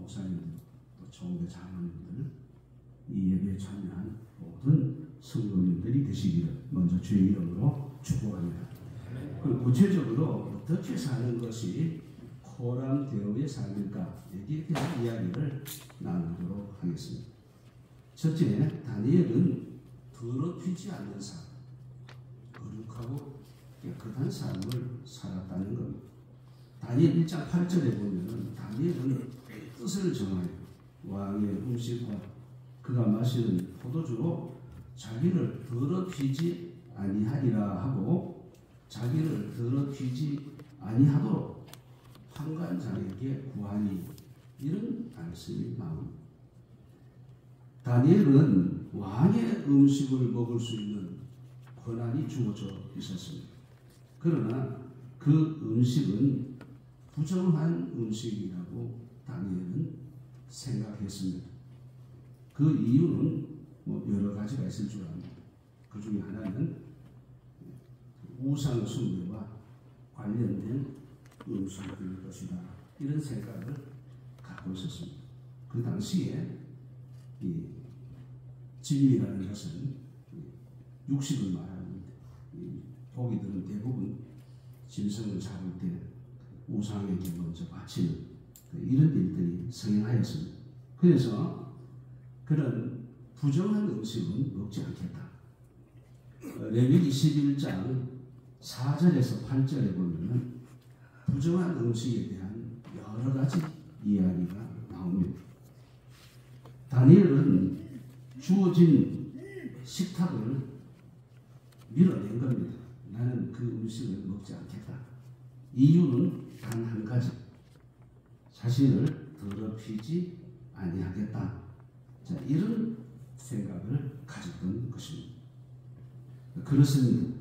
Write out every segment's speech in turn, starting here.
목사님들, 또 총회 장로님들, 이 예배에 참여한 모든 성도님들이 되시기를 먼저 주의 이름으로 축복합니다. 그리고 구체적으로 어떻게 사는 것이 코람 대오의 삶일까, 여기에 대한 이야기를 나누도록 하겠습니다. 첫째, 다니엘은 더럽히지 않는 삶, 거룩하고 깨끗한 삶을 살았다는 겁니다. 다니엘 1장 8절에 보면 다니엘은 뜻을 정하여 왕의 음식과 그가 마시는 포도주로 자기를 더럽히지 아니하리라 하고, 자기를 더럽히지 아니하도록 환관장에게 구하니, 이런 말씀이 나옵니다. 다니엘은 왕의 음식을 먹을 수 있는 권한이 주어져 있었습니다. 그러나 그 음식은 부정한 음식이라고 다니엘은 생각했습니다. 그 이유는 여러 가지가 있을 줄 압니다. 그 중에 하나는 우상 숭배와 관련된 음식일 것이다, 이런 생각을 갖고 있었습니다. 그 당시에 이 진리라는 것은 육식을 말하는데, 고기들은 대부분 짐승을 잡을 때 우상에게 먼저 바치는 이런 일들이 성행하였습니다. 그래서 그런 부정한 음식은 먹지 않겠다. 레위기 11장 4절에서 8절에 보면 부정한 음식에 대한 여러 가지 이야기가 나옵니다. 다니엘은 주어진 식탁을 밀어낸 겁니다. 나는 그 음식을 먹지 않겠다. 이유는 단 한 가지, 자신을 더럽히지 아니하겠다. 자, 이런 생각을 가졌던 것입니다. 그렇습니다.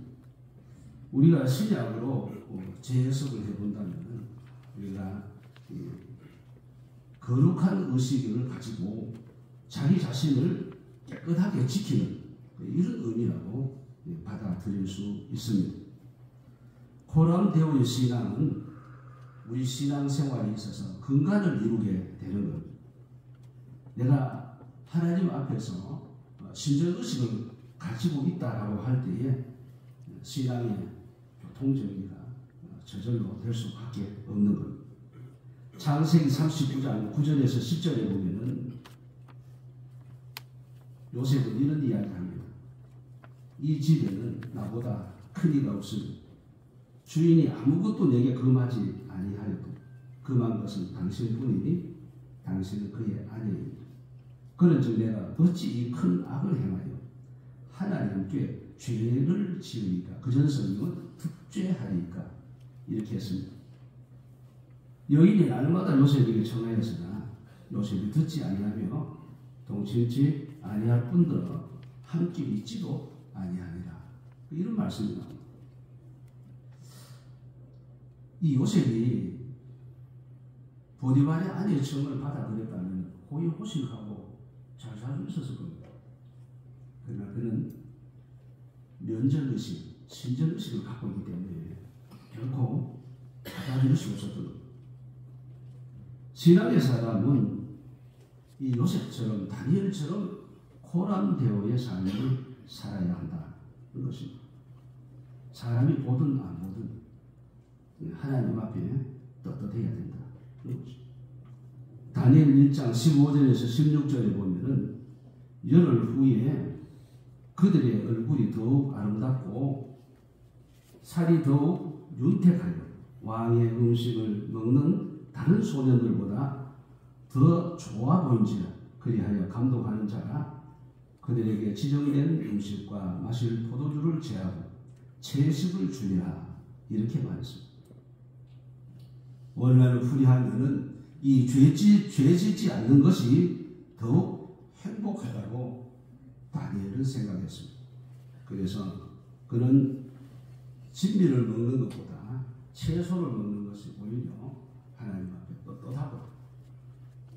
우리가 신약으로 재해석을 해본다면, 우리가 거룩한 의식을 가지고 자기 자신을 깨끗하게 지키는 이런 의미라고 받아들일 수 있습니다. 코람 대오의 신앙은 우리 신앙생활에 있어서 근간을 이루게 되는 겁니다. 내가 하나님 앞에서 신전의식을 가지고 있다라고 할 때에 신앙의 교통정리가 저절로 될 수밖에 없는 겁니다. 창세기 39장 9절에서 10절에 보면은 요셉은 이런 이야기를 합니다. 이 집에는 나보다 큰 이가 없으니 주인이 아무것도 내게 금하지 아니하여도 금한 것은 당신뿐이니 당신은 그의 아내입니다. 그런즉 내가 어찌 이 큰 악을 행하여 하나님께 죄를 지으리까, 그 전설님은 득죄하리까, 이렇게 했습니다. 여인이 날마다 요셉에게 청하였으나 요셉이 듣지 아니하며 동침치 아니할 뿐더러 함께 있지도 아니하니라, 이런 말씀이 나옵니다. 이 요셉이 보디발의 아내의 청을 받아들였다면 호의호식하고 잘 살고 있었을 겁니다. 그러나 그는 면전의식, 신전의식을 갖고 있기 때문에 결코 받아들일 수 없었던 겁니다. 신앙의 사람은 이 요셉처럼 다니엘처럼 코람대오의 삶을 살아야 한다는 것입니다. 사람이 보든 안 보든 하나님 앞에 떳떳해야 된다. 다니엘 1장 15절에서 16절에 보면은 열흘 후에 그들의 얼굴이 더욱 아름답고 살이 더욱 윤택하여 왕의 음식을 먹는 다른 소년들보다 더 좋아 보인지라, 그리하여 감독하는 자가 그들에게 지정된 음식과 마실 포도주를 제하고 채식을 주리라, 이렇게 말했습니다. 원래는 풀이하면은 이 죄짓지 않는 것이 더욱 행복하다고 다니엘은 생각했습니다. 그래서 그는 진미를 먹는 것보다 채소를 먹는 것이 오히려 하나님 앞에 떳떳하고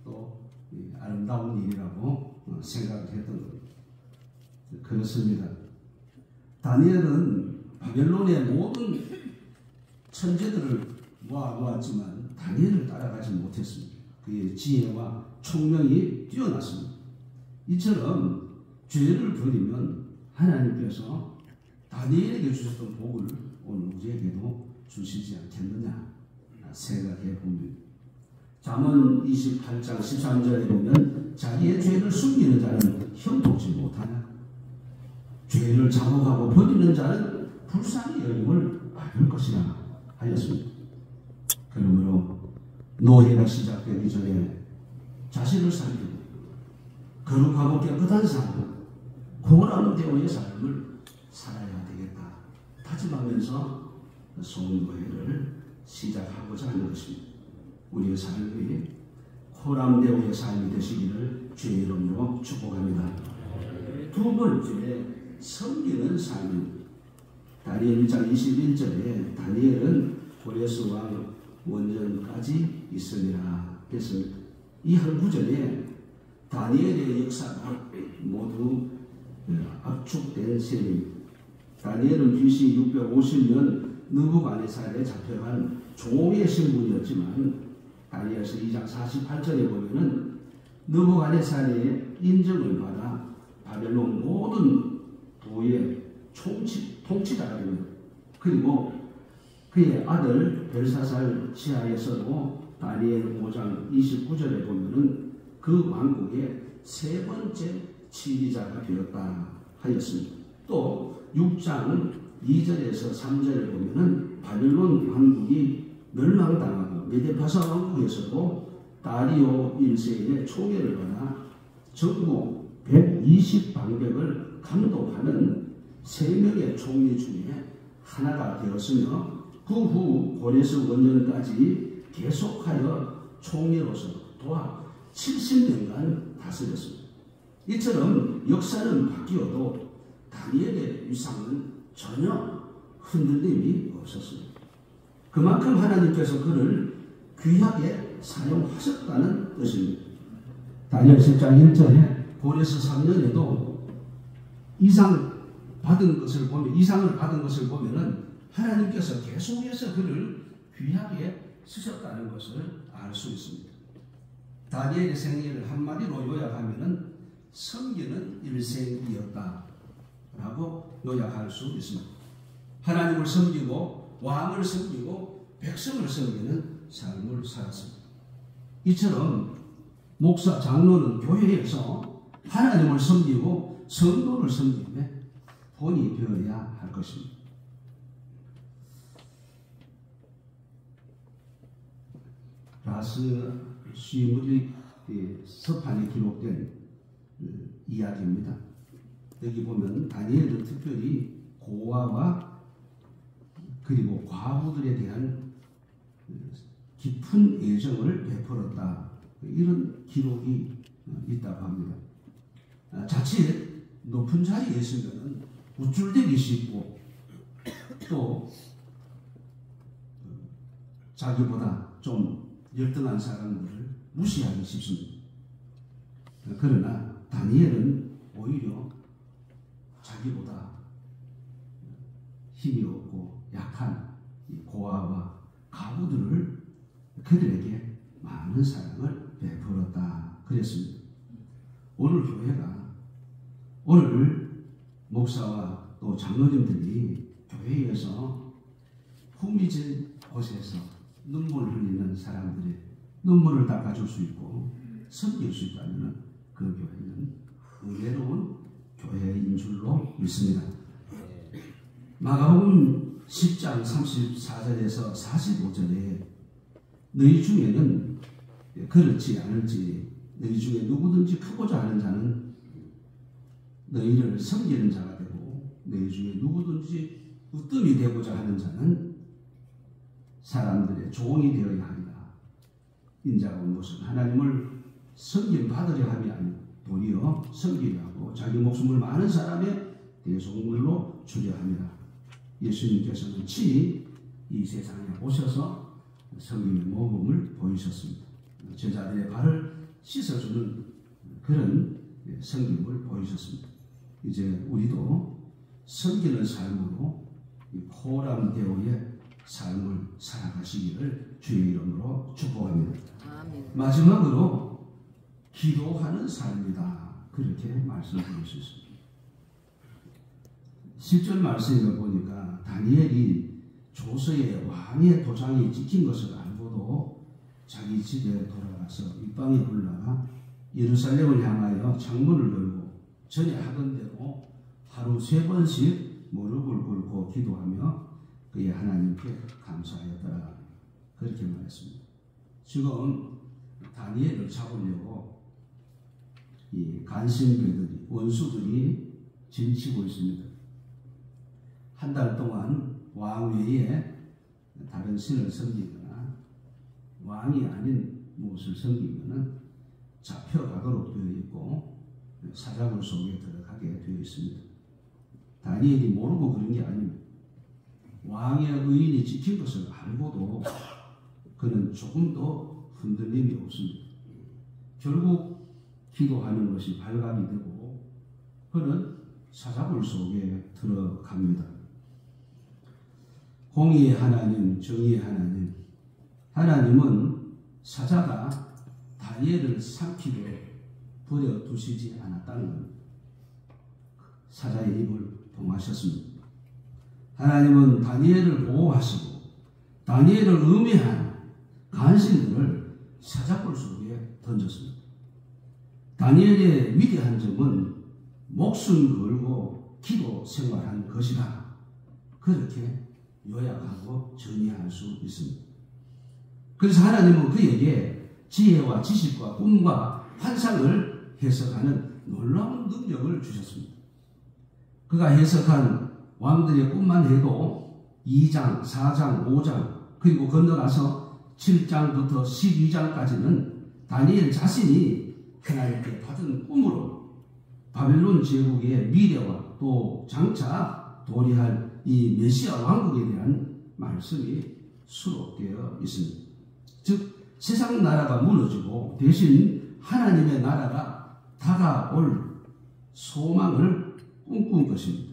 또 아름다운 일이라고 생각을 했던 겁니다. 그렇습니다. 다니엘은 바벨론의 모든 천재들을 모아놓았지만 다니엘을 따라가지 못했습니다. 그의 지혜와 총명이 뛰어났습니다. 이처럼 죄를 버리면 하나님께서 다니엘에게 주셨던 복을 오늘 우리에게도 주시지 않겠느냐 생각해 봅니다. 잠언 28장 13절에 보면 자기의 죄를 숨기는 자는 형통치 못하냐, 죄를 자복하고 버리는 자는 불쌍히 여김을 받을 것이라 하였습니다. 그러므로 노예가 시작되기 전에 자신을 살리고 거룩하고 깨끗한 삶, 고람되어의 삶을 살아야 되겠다 다짐하면서 송노예를 시작하고자 하는 것입니다. 우리의 삶이 고람되어의 삶이 되시기를 주의 이름으로 축복합니다. 두 번째, 섬기는 삶입니다. 다니엘 1장 21절에 다니엘은 고레스 왕 원전까지 있으리라 했습니다. 이 한 구절에 다니엘의 역사가 모두 압축된 셈입니다. 다니엘은 BC 650년 느부갓네살에 잡혀간 종의 신분이었지만 다니엘서 2장 48절에 보면은 느부갓네살의 인정을 받아 바벨론 모든 부의 통치자가 됩니다. 그리고 그의 아들 벨사살 지하에서도 다니엘 5장 29절에 보면은 그 왕국의 세 번째 지휘자가 되었다 하였습니다. 또 6장 2절에서 3절에 보면은 바벨론 왕국이 멸망당하고 메데파사 왕국에서도 다리오 1세의 총애를 받아 전국 120방백을 감독하는 3명의 총리 중에 하나가 되었으며 그 후 고레스 원년까지 계속하여 총리로서 도합 70년간 다스렸습니다. 이처럼 역사는 바뀌어도 다니엘의 위상은 전혀 흔들림이 없었습니다. 그만큼 하나님께서 그를 귀하게 사용하셨다는 뜻입니다. 다니엘 10장 1절에 고레스 3년에도 이상을 받은 것을 보면은 하나님께서 계속해서 그를 귀하게 쓰셨다는 것을 알 수 있습니다. 다니엘의 생애를 한마디로 요약하면은 섬기는 일생이었다 라고 요약할 수 있습니다. 하나님을 섬기고 왕을 섬기고 백성을 섬기는 삶을 살았습니다. 이처럼 목사, 장로는 교회에서 하나님을 섬기고 성도를 섬김에 본이 되어야 할 것입니다. 라스 쉬무리 서판에 기록된 이야기입니다. 여기 보면 다니엘은 특별히 고아와 그리고 과부들에 대한 깊은 애정을 베풀었다, 이런 기록이 있다고 합니다. 자칫 높은 자리에 있으면 우쭐대기 쉽고 또 자기보다 좀 열등한 사람들을 무시하기 쉽습니다. 그러나 다니엘은 오히려 자기보다 힘이 없고 약한 고아와 가부들을 그들에게 많은 사랑을 베풀었다 그랬습니다. 오늘 목사와 또 장로님들이 교회에서 후미진 곳에서 눈물을 흘리는 사람들의 눈물을 닦아줄 수 있고 섬길 수 있다면 그 교회는 은혜로운 교회인 줄로 믿습니다. 마가복음 10장 34절에서 45절에 너희 중에는 그렇지 않을지 너희 중에 누구든지 크고자 하는 자는 너희를 섬기는 자가 되고 너희 중에 누구든지 으뜸이 되고자 하는 자는 사람들의 종이 되어야 한다. 인자가 온 것은 하나님을 섬김 받으려 함이 아니고 도리어 섬기려 하고 자기 목숨을 많은 사람의 대속물로 주려 합니다. 예수님께서는 친히 이 세상에 오셔서 섬김의 모범을 보이셨습니다. 제자들의 발을 씻어주는 그런 섬김을 보이셨습니다. 이제 우리도 섬기는 삶으로 포람되어의 삶을 살아가시기를 주의 이름으로 축복합니다. 아멘. 마지막으로 기도하는 삶이다. 그렇게 말씀드릴 수 있습니다. 10절 말씀을 보니까 다니엘이 조서에 왕의 도장이 찍힌 것을 알고도 자기 집에 돌아가서 입방에 불러가 예루살렘을 향하여 창문을 열고 전에 하던 대로 하루 3번씩 무릎을 꿇고 기도하며 그의 하나님께 감사하였더라. 그렇게 말했습니다. 지금 다니엘을 잡으려고 이 간신배들이, 원수들이 진치고 있습니다. 한 달 동안 왕 외에 다른 신을 섬기거나 왕이 아닌 무엇을 섬기면 잡혀가도록 되어 있고 사자굴 속에 들어가게 되어 있습니다. 다니엘이 모르고 그런 게 아닙니다. 왕의 의인이 지킨 것을 알고도 그는 조금도 흔들림이 없습니다. 결국 기도하는 것이 발각이 되고 그는 사자굴 속에 들어갑니다. 공의의 하나님, 정의의 하나님, 하나님은 사자가 다니엘을 삼키게 버려두시지 않았다는 겁니다. 사자의 입을 봉하셨습니다. 하나님은 다니엘을 보호하시고 다니엘을 음해한 간신들을 사자굴 속에 던졌습니다. 다니엘의 위대한 점은 목숨 걸고 기도 생활한 것이다. 그렇게 요약하고 정의할 수 있습니다. 그래서 하나님은 그에게 지혜와 지식과 꿈과 환상을 해석하는 놀라운 능력을 주셨습니다. 그가 해석한 왕들의 꿈만 해도 2장, 4장, 5장 그리고 건너가서 7장부터 12장까지는 다니엘 자신이 하나님께 받은 꿈으로 바벨론 제국의 미래와 또 장차 도래할 이 메시아 왕국에 대한 말씀이 수록되어 있습니다. 즉 세상 나라가 무너지고 대신 하나님의 나라가 다가올 소망을 꿈꾼 것입니다.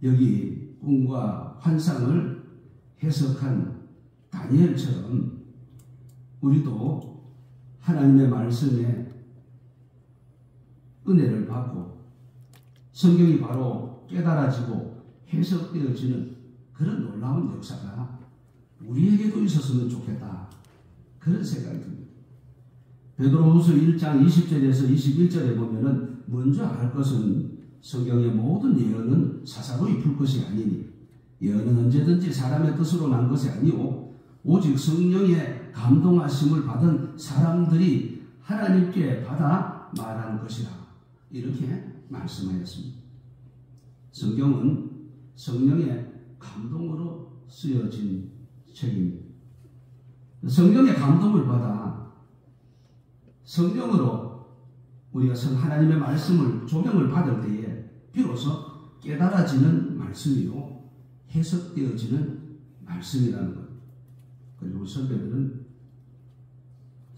여기 꿈과 환상을 해석한 다니엘처럼 우리도 하나님의 말씀에 은혜를 받고 성경이 바로 깨달아지고 해석되어지는 그런 놀라운 역사가 우리에게도 있었으면 좋겠다. 그런 생각이 듭니다. 베드로후서 1장 20절에서 21절에 보면은 먼저 알 것은 성경의 모든 예언은 사사로이 풀 것이 아니니 예언은 언제든지 사람의 뜻으로 난 것이 아니오 오직 성령의 감동하심을 받은 사람들이 하나님께 받아 말하는 것이라. 이렇게 말씀하였습니다. 성경은 성령의 감동으로 쓰여진 책입니다. 성령의 감동을 받아 성령으로 우리가 하나님의 말씀을 조명을 받을 때에 비로소 깨달아지는 말씀이요 해석되어지는 말씀이라는 것. 그리고 선배들은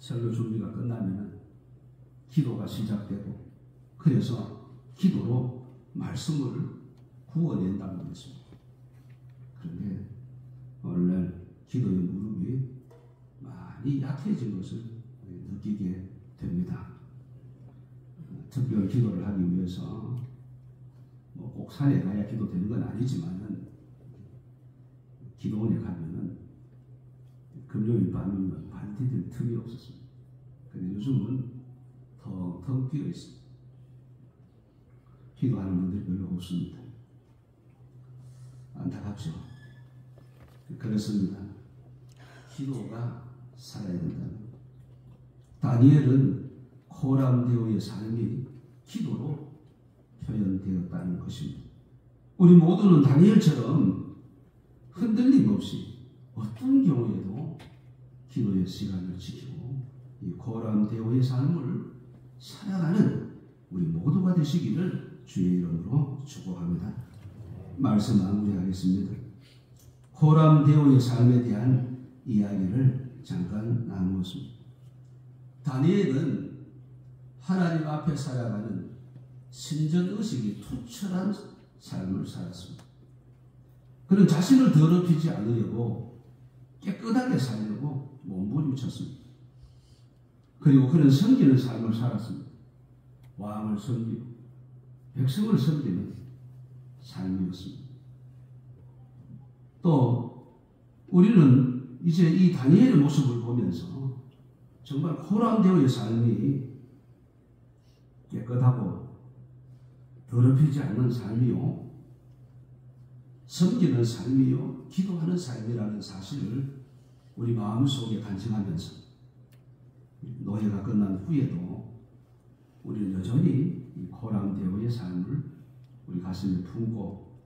설교 준비가 끝나면 기도가 시작되고 그래서 기도로 말씀을 구워낸다고 했습니다. 그런데 오늘날 기도의 무릎이 많이 약해진 것을 느끼게 됩니다. 특별 기도를 하기 위해서 꼭 산에 가야 기도되는 건 아니지만은 기도원에 가면은 금요일 밤이면 발 디딜 틈이 없었습니다. 근데 요즘은 텅텅 비어 있습니다. 기도하는 분들이 별로 없습니다. 안타깝죠. 그렇습니다. 기도가 살아야 된다는 것. 다니엘은 코람데오의 삶이 기도로 표현되었다는 것입니다. 우리 모두는 다니엘처럼 흔들림 없이 어떤 경우에도 기도의 시간을 지키고 이 코람데오의 삶을 살아가는 우리 모두가 되시기를 주의 이름으로 축복합니다. 말씀 마무리하겠습니다. 코람데오의 삶에 대한 이야기를 잠깐 나누었습니다. 다니엘은 하나님 앞에 살아가는 신전의식이 투철한 삶을 살았습니다. 그는 자신을 더럽히지 않으려고 깨끗하게 살려고 몸부림쳤습니다. 그리고 그는 섬기는 삶을 살았습니다. 왕을 섬기고 백성을 섬기는 삶이었습니다. 또 우리는 이제 이 다니엘의 모습을 보면서 정말 호람되어의 삶이 깨끗하고 더럽히지 않는 삶이요, 섬기는 삶이요, 기도하는 삶이라는 사실을 우리 마음속에 간직하면서 노예가 끝난 후에도 우리는 여전히 이 호람되어의 삶을 우리 가슴에 품고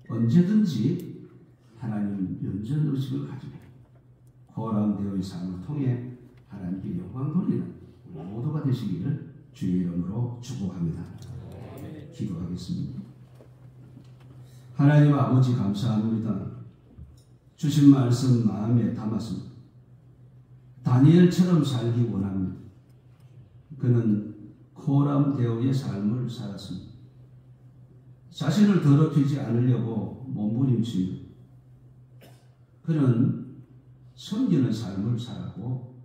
언제든지 하나님 연전의식을 가지고 호람되어의 삶을 통해 하나님께 영광 돌리는 우리 모두가 되시기를 주의 이름으로 축복합니다. 기도하겠습니다. 하나님 아버지 감사합니다. 주신 말씀 마음에 담았습니다. 다니엘처럼 살기 원합니다. 그는 호람되어의 삶을 살았습니다. 자신을 더럽히지 않으려고 몸부림치며 그는 섬기는 삶을 살았고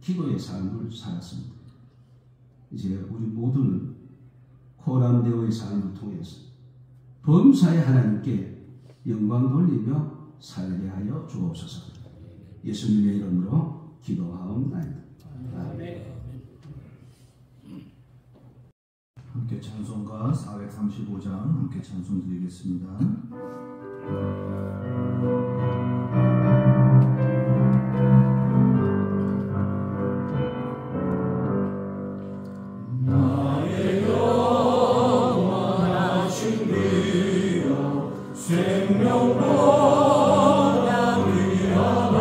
기도의 삶을 살았습니다. 이제 우리 모두는 호람되어의 삶을 통해서 범사의 하나님께 영광 돌리며 살게 하여 주옵소서. 예수님의 이름으로 기도하옵나이다. 아멘. 함께 찬송가 435장 함께 찬송 드리겠습니다. 나의 영원하신 비여 생명보다 귀하다.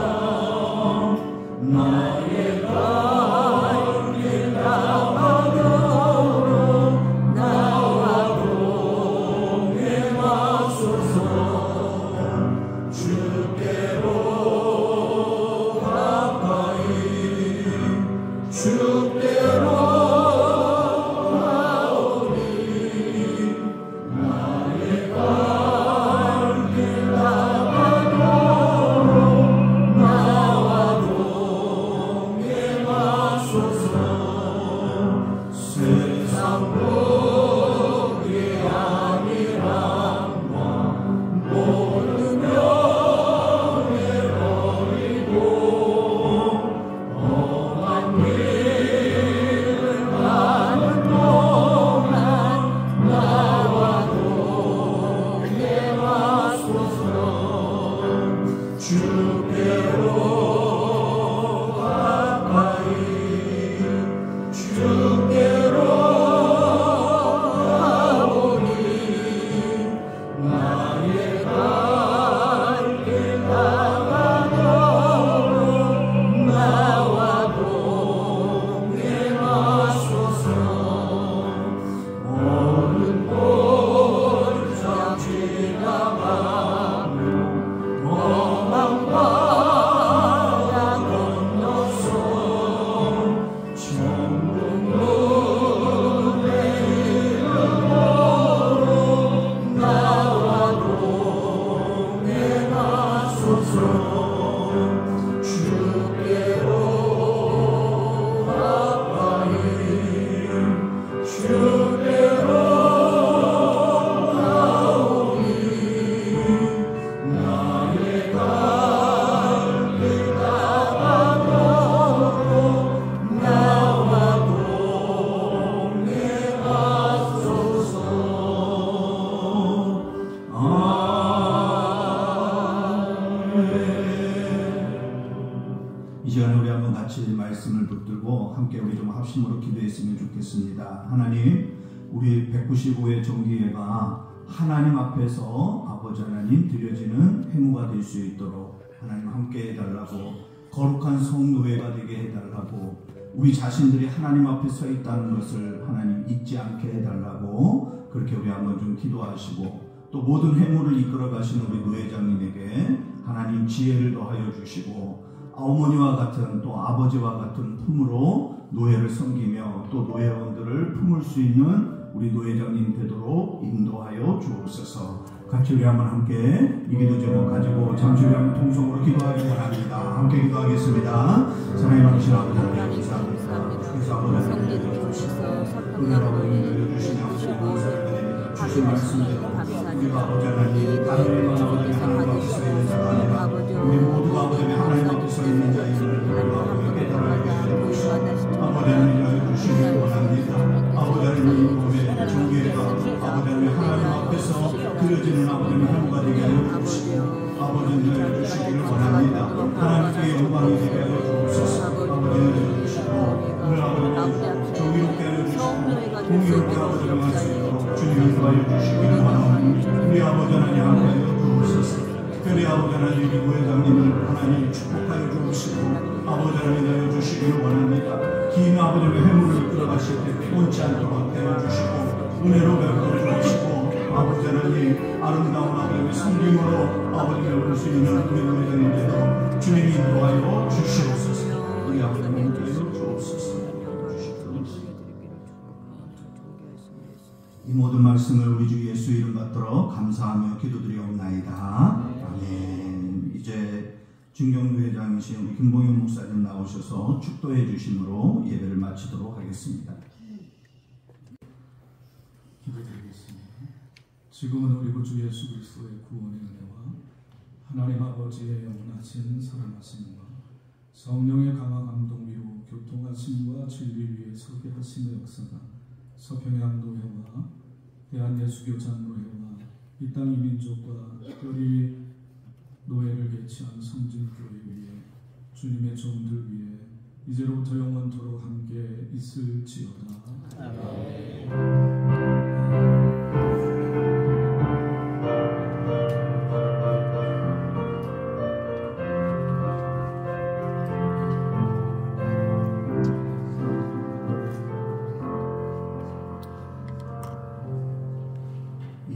나의 갈길 나가도록 나와 동행하소서. 주께로 가까이 주께로 이 시간에 우리 한번 같이 말씀을 붙들고 함께 우리 좀 합심으로 기도했으면 좋겠습니다. 하나님, 우리 195회 정기회가 하나님 앞에서 아버지 하나님 드려지는 행무가 될 수 있도록 하나님 함께 해달라고, 거룩한 성노회가 되게 해달라고, 우리 자신들이 하나님 앞에 서 있다는 것을 하나님 잊지 않게 해달라고 그렇게 우리 한번 좀 기도하시고, 또 모든 행무를 이끌어 가시는 우리 노회장님에게 하나님 지혜를 더하여 주시고, 어머니와 같은 또 아버지와 같은 품으로 노예를 섬기며 또 노예원들을 품을 수 있는 우리 노회장님 되도록 인도하여 주옵소서. 같이 우리 한번 함께 이 기도 제목 가지고 잠시 후에 한번 통성으로 기도하기 원합니다. 함께 기도하겠습니다. 사랑의 많으신 아버지 하나님 감사합니다. 주께서 주신 말씀대로 우리가 아버지 하나님 다른 아버지 하나님 앞에서 있는 자가 아니라 우리 모두가 아버지 하나님 앞에서 있는 자임을 우리가 깨달아야 하는 것이 아버지 하나님 주시기를 원합니다. 아버지 하나님 몸의 종교가 아버지 하나님 앞에서 드려지는 아버지 하루가 되게 하여 주시고 아버지 하나님 주시기를 원합니다. 하나님께 영광이 되게 하여 주옵소서. 아버지 하나님 주시고 오늘 아버지 정의롭게 하여 주시고 공의롭게 아버지 할수 있도록 주님 인도하여 주시기를 원하오니 우리 아버지 하나님 함께하여 주옵소서. 특별히 아버지 하나님 우리 부회장님을 하나님 축복하여 주옵시고 아버지 하나님 하여 주시기를 원합니다. 긴 아버지의 회문을 끌어가실 때 온치 않도록 하여 주시고 은혜로 베풀어 주시고 아버지 하나님 아름다운 아버지의 성김으로 아버지를 볼 수 있는 우리 부회장님께도 주님 인도하여 주시옵소서. 우리 아버지를 인도하여 주옵소서. 이 모든 말씀을 우리 주 예수 이름 받들어 감사하며 기도드리옵나이다. 아멘. 이제 중경부회장이신 우리 김봉현 목사님 나오셔서 축도해 주심으로 예배를 마치도록 하겠습니다. 기도드리겠습니다. 지금은 우리 구주 예수 그리스도의 구원의 은혜와 하나님 아버지의 영원하신 사랑하심과 성령의 강화 감동 위로 교통하심과 진리 위에 서게 하심의 역사가 서평양도회와 대한예수교장로회와 이 땅 이민족과 특별히 노예를 개치한 성진교회 위에 주님의 종들 위에 이제로부터 영원토록 함께 있을지어다. 아멘.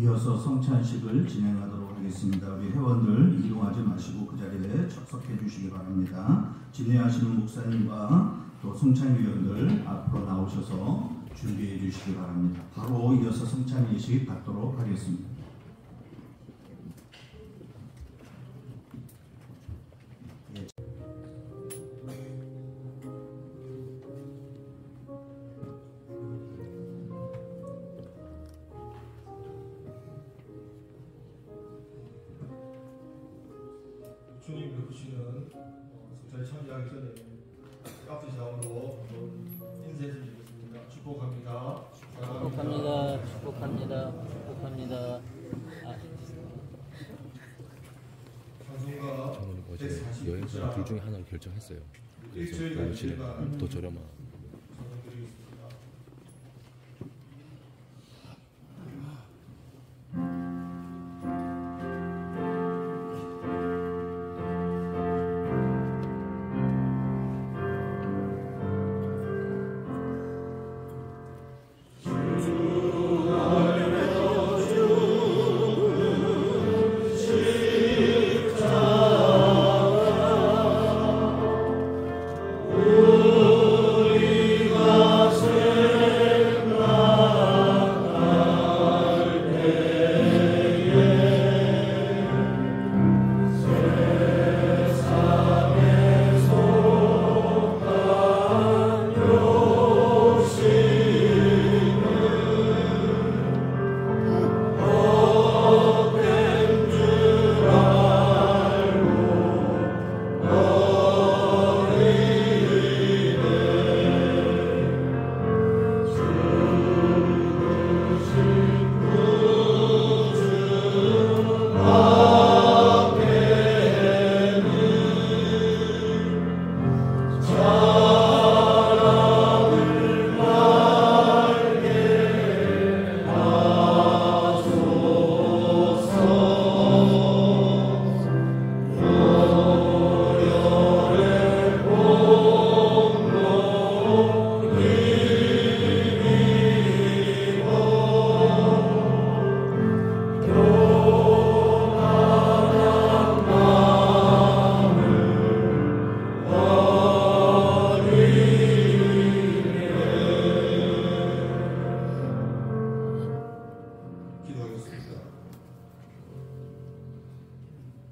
이어서 성찬식을 진행하도록 하겠습니다. 우리 회원들 이동하지 마시고 그 자리에 접속해 주시기 바랍니다. 진행하시는 목사님과 또 성찬위원들 앞으로 나오셔서 준비해 주시기 바랍니다. 바로 이어서 성찬 예식 갖도록 하겠습니다. 주님 베푸시는 성찬이 참여하기 전에 앞뒤 좌우로 인사해 주시겠습니다. 축복합니다. 축복합니다. 축복합니다. 축복합니다. 방송가 저는 어제 여행사 둘 중에 하나를 결정했어요. 그래서 나머지는 더 저렴한 전해드리겠습니다.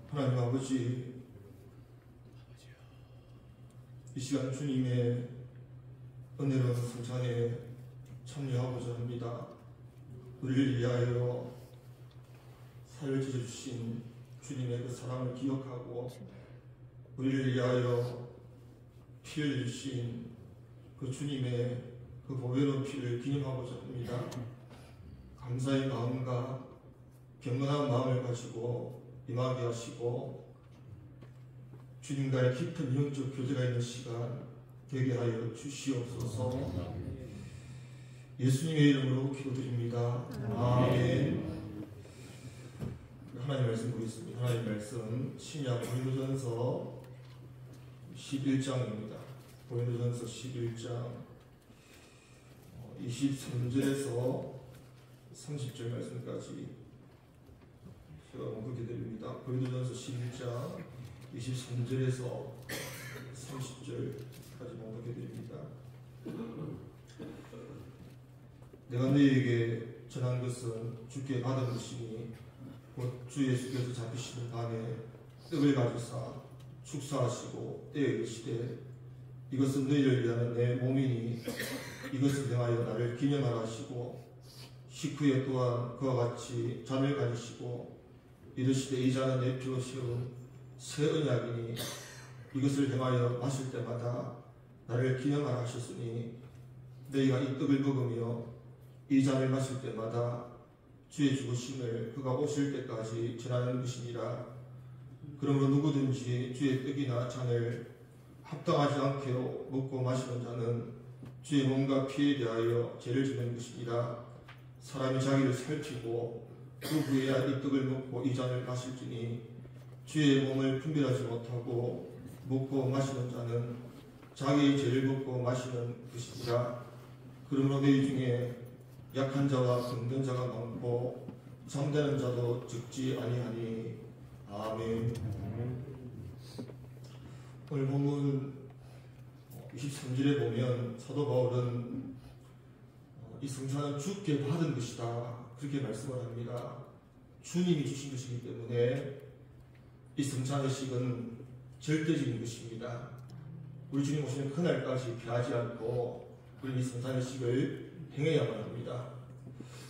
하나님 아버지, 이 시간 주님의 은혜로운 성찬에 참여하고자 합니다. 우리를 위하여 살을 찢어주신 주님의 그 사랑을 기억하고 우리를 위하여 피를 흘리신 그 주님의 그 보배로운 피를 기념하고자 합니다. 감사의 마음과 경건한 마음을 가지고 임하게 하시고 주님과의 깊은 영적 교제가 있는 시간 되게 하여 주시옵소서. 예수님의 이름으로 기도드립니다. 아멘. 하나님 말씀 보겠습니다. 하나님 말씀 신약 고린도전서 11장입니다. 고린도전서 11장 23절에서 30절 말씀까지 제가 목독해 드립니다. 고린도전서 11장 23절에서 30절까지 목독해 드립니다. 내가 너희에게 전한 것은 주께 받은 것이니 곧 주 예수께서 잡히시는 밤에 떡을 가지사 축사하시고 때에 이르시되 이것은 너희를 위하는 내 몸이니 이것을 행하여 나를 기념하라 하시고 식후에 또한 그와 같이 잔을 가지시고 이르시되 이 잔은 내 피로 세운 새 언약이니 이것을 행하여 마실 때마다 나를 기념하라 하셨으니 너희가 이 떡을 먹으며 이 잔을 마실 때마다 주의 죽으심을 그가 오실 때까지 전하는 것이니라. 그러므로 누구든지 주의 떡이나 잔을 합당하지 않게 먹고 마시는 자는 주의 몸과 피에 대하여 죄를 지는 것이니라. 사람이 자기를 살피고 그 후에야 이 떡을 먹고 이 잔을 마실지니 주의 몸을 분별하지 못하고 먹고 마시는 자는 자기의 죄를 먹고 마시는 것이니라. 그러므로 너희 중에 약한 자와 병든 자가 많고 잠드는 자도 적지 아니하니. 아멘. 오늘 본문 23절에 보면 사도 바울은 이 성찬은 주께 받은 것이다 그렇게 말씀을 합니다. 주님이 주신 것이기 때문에 이 성찬의식은 절대적인 것입니다. 우리 주님 오시는 그날까지 피하지 않고 우리 이 성찬의식을 행해야만 합니다.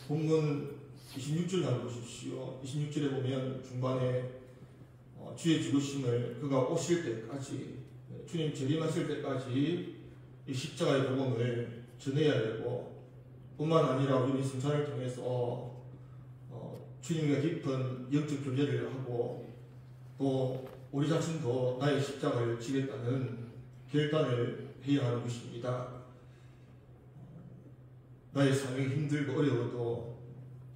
본문 26절 한번 보십시오. 26절에 보면 중반에 주의 죽으심을 그가 오실 때까지 주님 재림하실 때까지 이 십자가의 복음을 전해야 되고 뿐만 아니라 우리 성찬을 통해서 주님과 깊은 영적 교제를 하고 또 우리 자신도 나의 십자가를 지겠다는 결단을 해야 하는 것입니다. 나의 사명이 힘들고 어려워도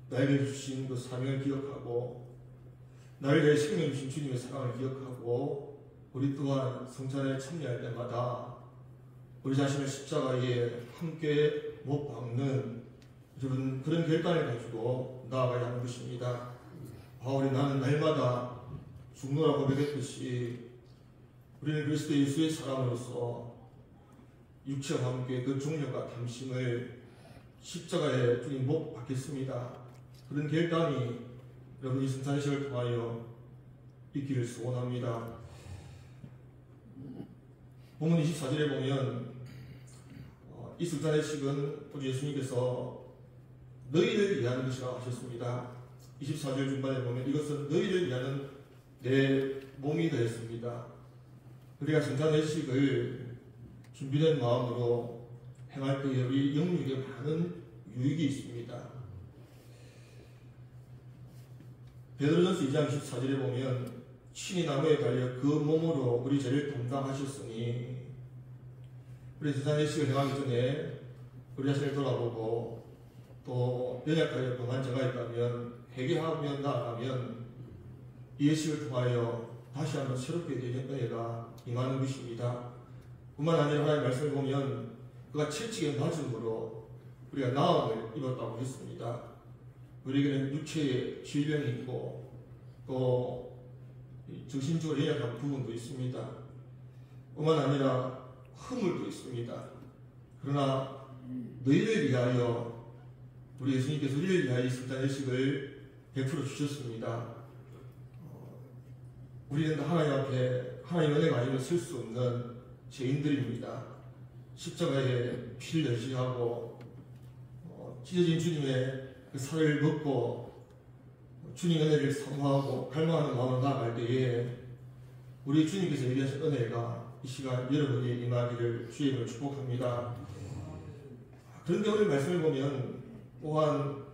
나에게 주신 그 사명을 기억하고 나를 위해 생명 주신 주님의 사랑을 기억하고 우리 또한 성찬에 참여할 때마다 우리 자신을 십자가에 함께 못 박는 그런 결단을 가지고 나아가야 하는 것입니다. 바울이 나는 날마다 죽노라 고백했듯이 우리는 그리스도 예수의 사람으로서 육체와 함께 그 종려가 탐심을 십자가에 주님 못 박겠습니다. 그런 결단이 여러분 이 성찬식을 통하여 있기를 소원합니다. 본문 24절에 보면 이 성찬식은 우리 예수님께서 너희를 위하는 것이라고 하셨습니다. 24절 중반에 보면 이것은 너희를 위하는 내 몸이 되었습니다. 우리가 성찬식을 준비된 마음으로 행할 때에 우리 영육에 많은 유익이 있습니다. 베드로전서 2장 14절에 보면 친히 나무에 달려 그 몸으로 우리 죄를 담당하셨으니 우리 성찬식을 행하기 전에 우리 자신을 돌아보고 또 연약하여 범한 죄가 있다면 회개하며 나아가면 이 예식을 통하여 다시 한번 새롭게 되는 은혜가 임하는 것입니다. 뿐만 아니라 하나님의 말씀을 보면 그가 채찍에 맞음으로 우리가 나음을 입었다고 했습니다. 우리에게는 육체에 질병이 있고 또 정신적으로 연약한 부분도 있습니다. 뿐만 아니라 허물도 있습니다. 그러나 너희를 위하여 우리 예수님께서 우리를 위하여 이 성찬의식을 베풀어 주셨습니다. 우리는 하나님 앞에 하나님 은혜가 아니면 설 수 없는 죄인들입니다. 십자가에 피를 내시하고 찢어진 주님의 그 살을 먹고 주님의 은혜를 사모하고 갈망하는 마음을 나아갈 때에 우리 주님께서 얘기하신 은혜가 이 시간 여러분이 임하기를 주의 이름으로 축복합니다. 그런데 오늘 말씀을 보면 또한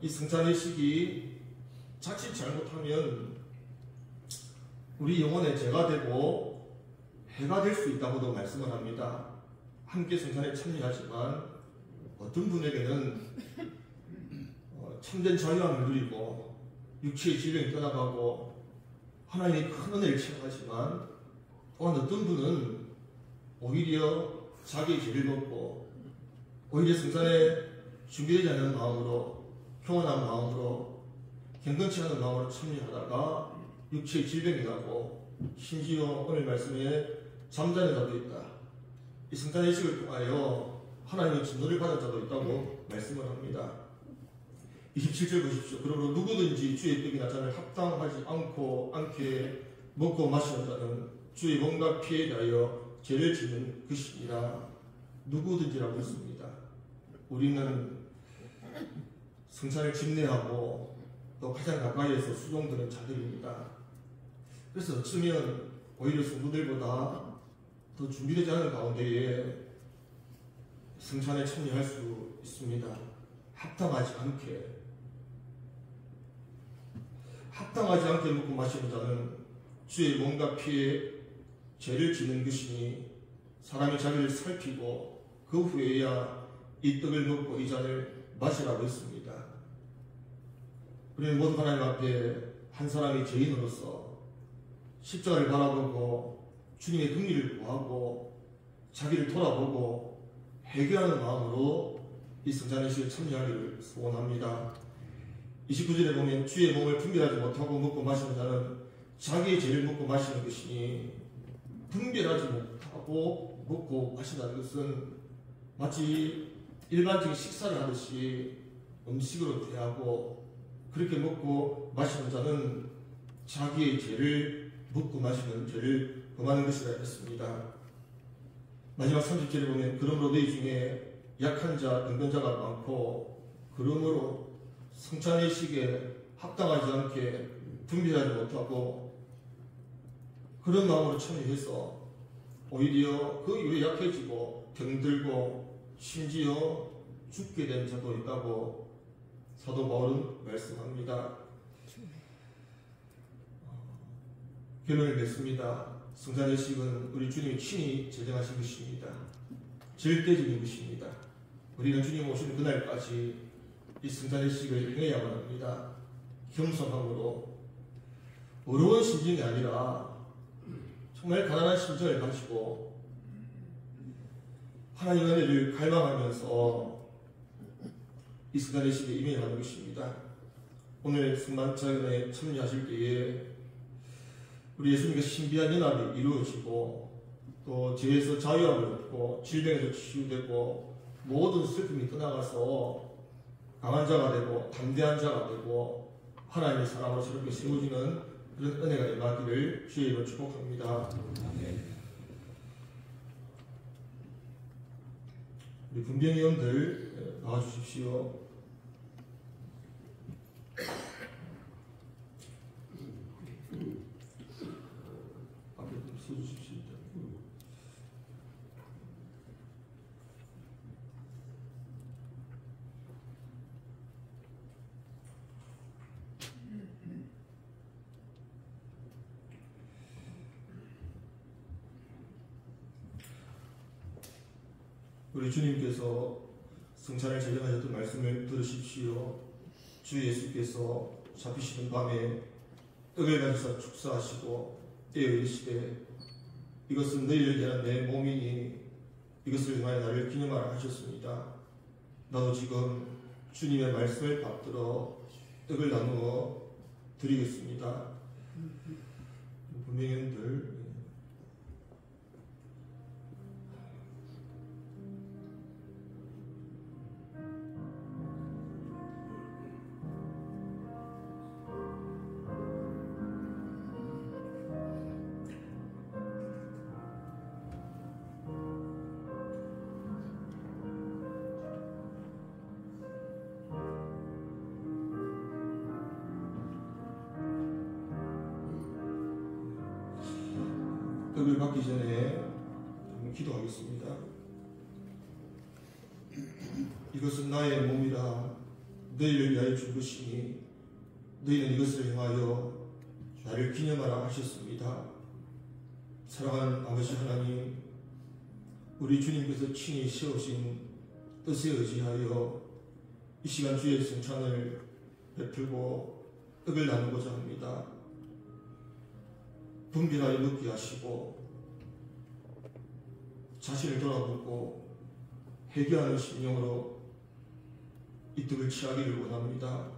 이 성찬의 시기 자칫 잘못하면 우리 영혼의 죄가 되고 해가 될 수 있다고도 말씀을 합니다. 함께 성찬에 참여하지만 어떤 분에게는 참된 자유함을 누리고 육체의 질병이 떠나가고 하나님의 큰 은혜를 체험하지만 또한 어떤 분은 오히려 자기의 죄를 먹고 오히려 성찬에 준비되지 않은 마음으로 평온한 마음으로 경건치 않은 마음으로 참여하다가 육체의 질병이 나고 심지어 오늘 말씀에 잠자는 자도 있다. 이 성찬의 식을 통하여 하나님의 진노를 받은 자도 있다고 말씀을 합니다. 27절 보십시오. 그러므로 누구든지 주의 떡이나 잔을 합당하지 않게 먹고 마시는 자는 주의 몸과 피에 대하여 죄를 짓는 것이니라. 누구든지라고 했습니다. 우리는 성찬을 집례하고 또 가장 가까이에서 수종드는 자들입니다. 그래서 어쩌면 오히려 성도들보다 더 준비되지 않은 가운데에 성찬에 참여할 수 있습니다. 합당하지 않게 먹고 마시는 자는 주의 몸과 피에 죄를 짓는 것이니 사람이 자기를 살피고 그 후에야 이 떡을 먹고 이 잔을 마시라고 했습니다. 우리는 모두 하나님 앞에 한 사람이 죄인으로서 십자가를 바라보고 주님의 긍휼을 구하고 자기를 돌아보고 회개하는 마음으로 이 성찬의 식에 참여하기를 소원합니다. 29절에 보면 주의 몸을 분별하지 못하고 먹고 마시는 자는 자기의 죄를 먹고 마시는 것이니 분별하지 못하고 먹고 마신다는 것은 마치 일반적인 식사를 하듯이 음식으로 대하고 그렇게 먹고 마시는 자는 자기의 죄를 먹고 마시는 죄를 범하는 것이라 했습니다. 마지막 30절에 보면 그러므로 너희 중에 약한 자, 병변자가 많고 그러므로 성찬의 식에 합당하지 않게 분별하지 못하고 그런 마음으로 참여해서 오히려 그 이후에 약해지고 병들고 심지어 죽게 된 자도 있다고 사도 바울은 말씀합니다. 결론을 맺습니다. 성찬의 식은 우리 주님이 친히 제정하신 것입니다. 절대적인 것입니다. 우리는 주님 오시는 그날까지 이 성찬의 식을 행해야만 합니다. 겸손함으로 어려운 심정이 아니라 정말 가난한 심정을 가지고 하나님의 은혜를 갈망하면서 이 성찬의 식에 임해야 하는 것입니다. 오늘 성만찬에 참여하실 때에 우리 예수님과 신비한 연합이 이루어지고 또 죄에서 자유함을 얻고 질병에서 치유되고 모든 슬픔이 떠나가서 강한 자가 되고 담대한 자가 되고 하나님의 사람으로 새롭게 세워지는 그런 은혜가 임하기를 주의 이름으로 축복합니다. 우리 분병위원들 나와주십시오. 앞에 좀 서주십시오. 우리 주님께서 성찬을 제정하셨던 말씀을 들으십시오. 주 예수께서 잡히시는 밤에 떡을 가지사 축사하시고 때에 이르시되 이것은 너희를 위한 내 몸이니 이것을 통하여 나를 기념하라 하셨습니다. 나도 지금 주님의 말씀을 받들어 떡을 나누어 드리겠습니다. 분명히들 떡을 받기 전에 한번 기도하겠습니다. 이것은 나의 몸이라 너희를 위하여 준 것이니 너희는 이것을 행하여 나를 기념하라 하셨습니다. 사랑하는 아버지 하나님, 우리 주님께서 친히 세우신 뜻에 의지하여 이 시간 주의 성찬을 베풀고 떡을 나누고자 합니다. 분별하여 먹게 하시고 자신을 돌아보고 회개하는 심령으로 이 떡을 취하기를 원합니다.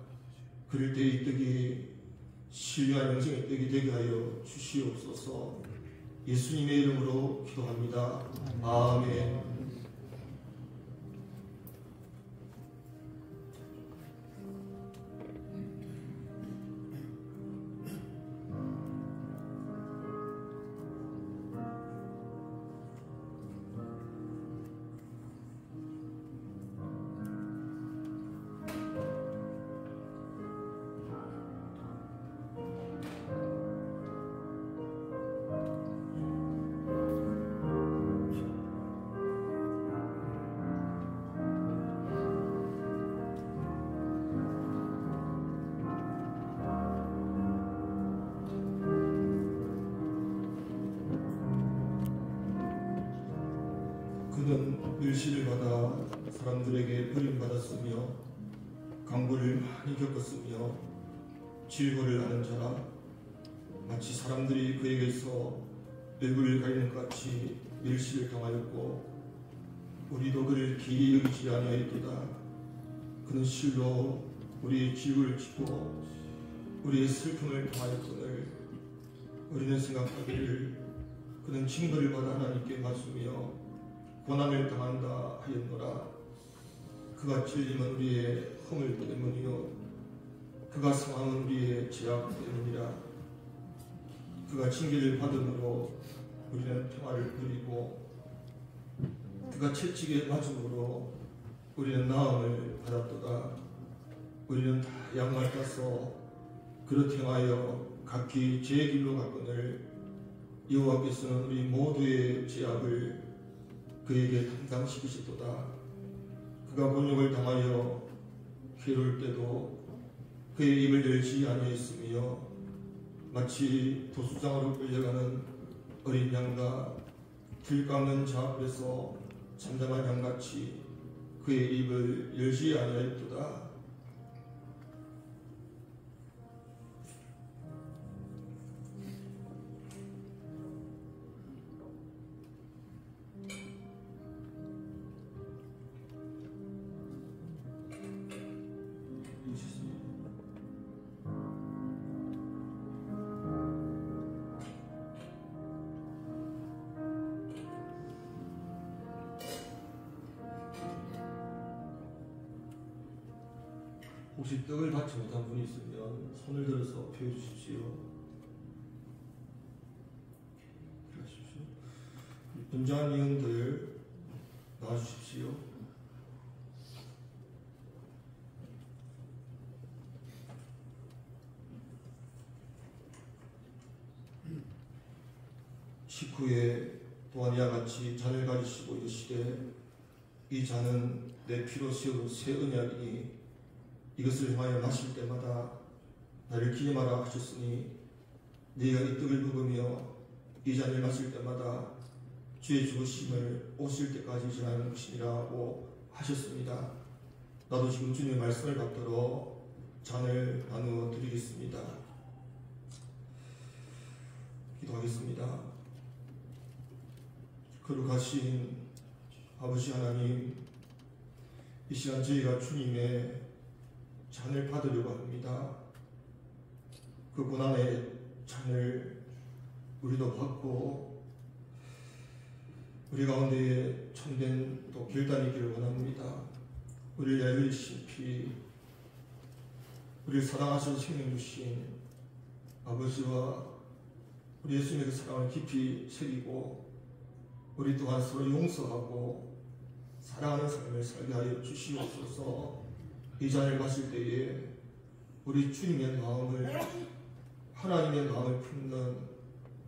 그럴 때 이 떡이 신령한 영생의 떡이 되게 하여 주시옵소서. 예수님의 이름으로 기도합니다. 아멘. 그는 멸시를 받아 사람들에게 버림받았으며 강고를 많이 겪었으며 질고를 하는 자라 마치 사람들이 그에게서 얼굴을 가리는 것 같이 멸시를 당하였고 우리도 그를 기이 여기지 아니하였도다. 그는 실로 우리의 질고를 짓고 우리의 슬픔을 당하였거늘 우리는 생각하기를 그는 징벌을 받아 하나님께 맞으며 고난을 당한다 하였노라. 그가 찔림은 우리의 허물 때문이요 그가 상함은 우리의 죄악 때문이라. 그가 징계를 받음으로 우리는 평화를 누리고 그가 채찍에 맞음으로 우리는 나음을 받았도다. 우리는 다 양말 따서 그릇 행하여 각기 제 길로 갔거늘 여호와께서는 우리 모두의 죄악을 그에게 담당시키셨도다. 그가 곤욕을 당하여 괴로울 때도 그의 입을 열지 아니했으며 마치 도수장으로 끌려가는 어린 양과 길 깎는 자 앞에서 잠잠한 양같이 그의 입을 열지 아니하였도다. 혹시 떡을 받지 못한 분이 있으면 손을 들어서 펴주십시오. 그러십시오. 분주한 이원들 나와주십시오. 식후에 또한 이와 같이 잔을 가지시고 이르시되 이 잔은 내 피로 세운 새 언약이니 이것을 행하여 마실 때마다 나를 기념하라 하셨으니 네가 이 떡을 먹으며 이 잔을 마실 때마다 주의 죽으심을 오실 때까지 전하는 것이니라고 하셨습니다. 나도 지금 주님의 말씀을 받들어 잔을 나누어 드리겠습니다. 기도하겠습니다. 거룩하신 아버지 하나님, 이 시간 저희가 주님의 잔을 받으려고 합니다. 그 고난의 잔을 우리도 받고 우리 가운데에 참된 또 결단이기를 원합니다. 우리를 위하여 흘리신 피, 우리를 사랑하셔서 생명 주신 아버지와 우리 예수님의 그 사랑을 깊이 새기고 우리 또한 서로 용서하고 사랑하는 삶을 살게 하여 주시옵소서. 이 잔을 마실 때에 우리 주님의 마음을, 하나님의 마음을 품는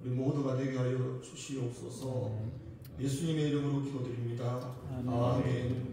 우리 모두가 되게 하여 주시옵소서. 예수님의 이름으로 기도드립니다. 아멘.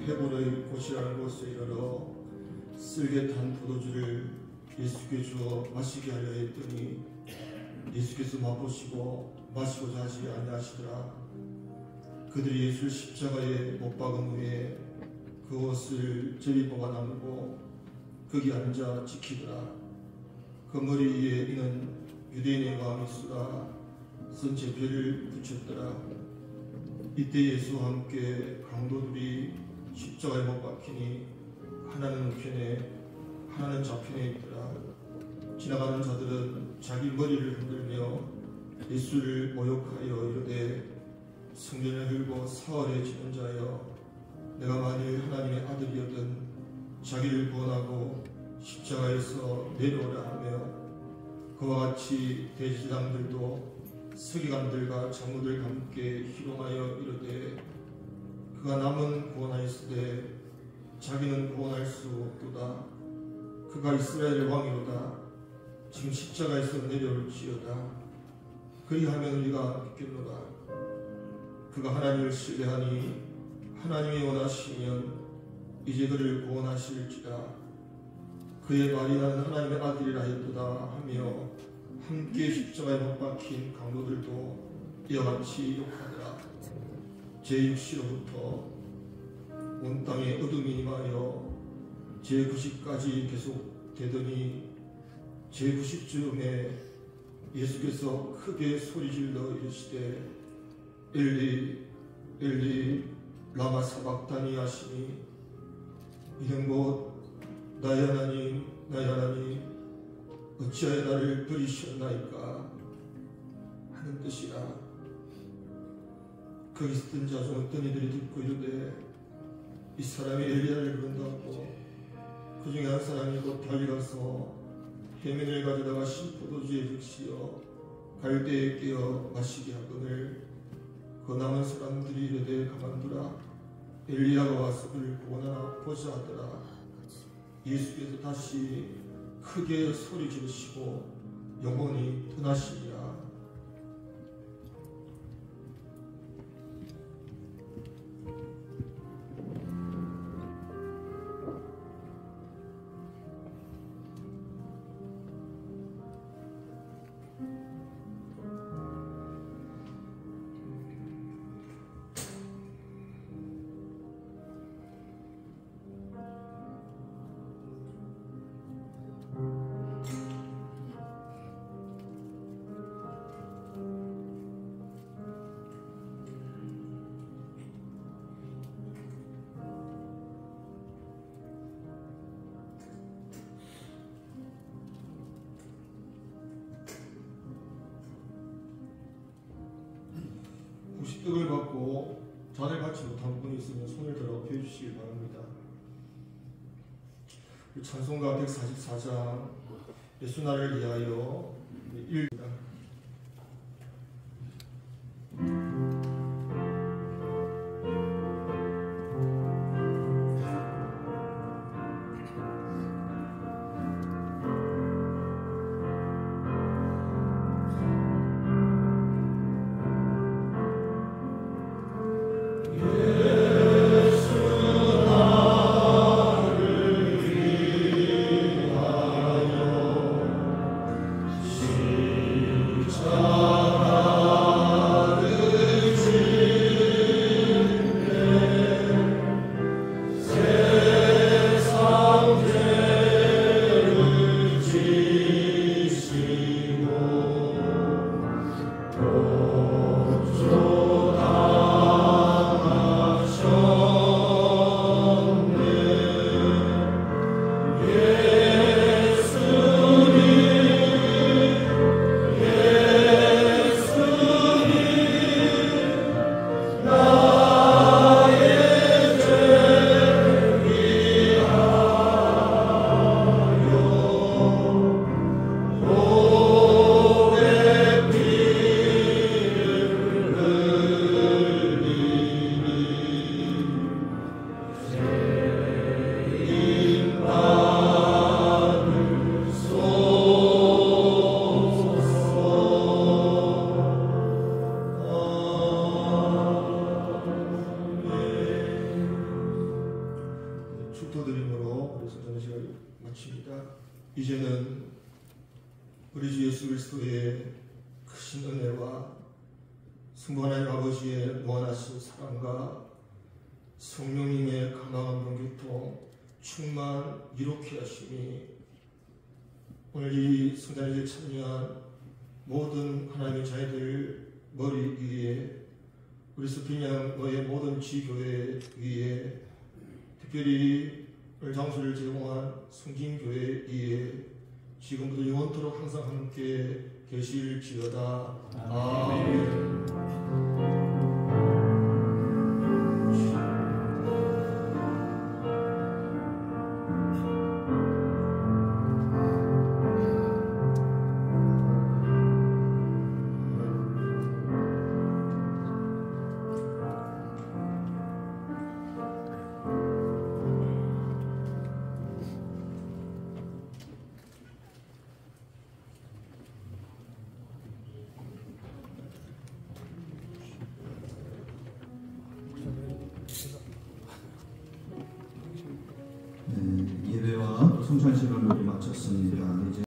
헤볼의 곳이라는 곳에 이르러 쓸개탄 포도주를 예수께 주어 마시게 하려 했더니 예수께서 맛보시고 마시고자 하지 아니하시더라. 그들이 예수를 십자가에 못 박은 후에 그 옷을 제비 뽑아 나누고 거기 앉아 지키더라. 그 머리 위에 이는 유대인의 왕이 수라 선 제표를 붙였더라. 이때 예수와 함께 강도들이 십자가에 못 박히니 하나는 우편에 하나는 좌편에 있더라. 지나가는 자들은 자기 머리를 흔들며 예수를 모욕하여 이르되 성전을 흘고 사흘에 지는 자여 내가 만일 하나님의 아들이었든 자기를 구원하고 십자가에서 내려오라 하며 그와 같이 대제사장들도 서기관들과 장로들과 함께 희롱하여 이르되 그가 남은 구원하였으되 자기는 구원할 수 없도다. 그가 이스라엘의 왕이로다. 지금 십자가에서 내려올지어다. 그리하면 우리가 믿겠노라. 그가 하나님을 신뢰하니 하나님이 원하시면 이제 그를 구원하실지라. 그의 말이 나는 하나님의 아들이라 했도다 하며 함께 십자가에 못 박힌 강도들도 이와 같이 욕하더라. 제6시로부터 온 땅에 어둠이 임하여 제90까지 계속되더니 제90쯤에 예수께서 크게 소리질러 이르시되 엘리 엘리 라마 사박다니 하시니 이는 곧 나의 하나님 나의 하나님 어찌하여 나를 버리셨나이까 하는 뜻이라. 거기 있었던 자 중 어떤 이들이 듣고 이르되 이 사람이 엘리야를 부른다고 그 중에 한 사람이 곧 달려가서 해면을 가져다가 신포도주에 적시어 갈대에 깨어 마시게 하거늘 그 남은 사람들이 이르되 가만두라 엘리야가 와서 그를 구원하나 보자 하더라. 예수께서 다시 크게 소리 지르시고 영원히 떠나시니라. 혹시 떡을 받고 잔을 받지 못한 분이 있으면 손을 들어 펴주시기 바랍니다. 찬송가 144장 예수 나를 위하여 읽습니다. 축도드림으로 성전시를 마칩니다. 이제는 우리 주 예수 그리스도의 크신 은혜와 성부 하나님 아버지의 무한하신 사랑과 성령님의 강함한 병기통 충만 이롭게 하심이 오늘 이 성전에 참여한 모든 하나님의 자녀들 머리 위에 우리 스피냥 너의 모든 지교회 위에 특별히 오늘 장소를 제공한 성진교회 위에 지금부터 영원토록 항상 함께 계실지어다. 아멘. 예배와 성찬식을 모두 마쳤습니다. 이제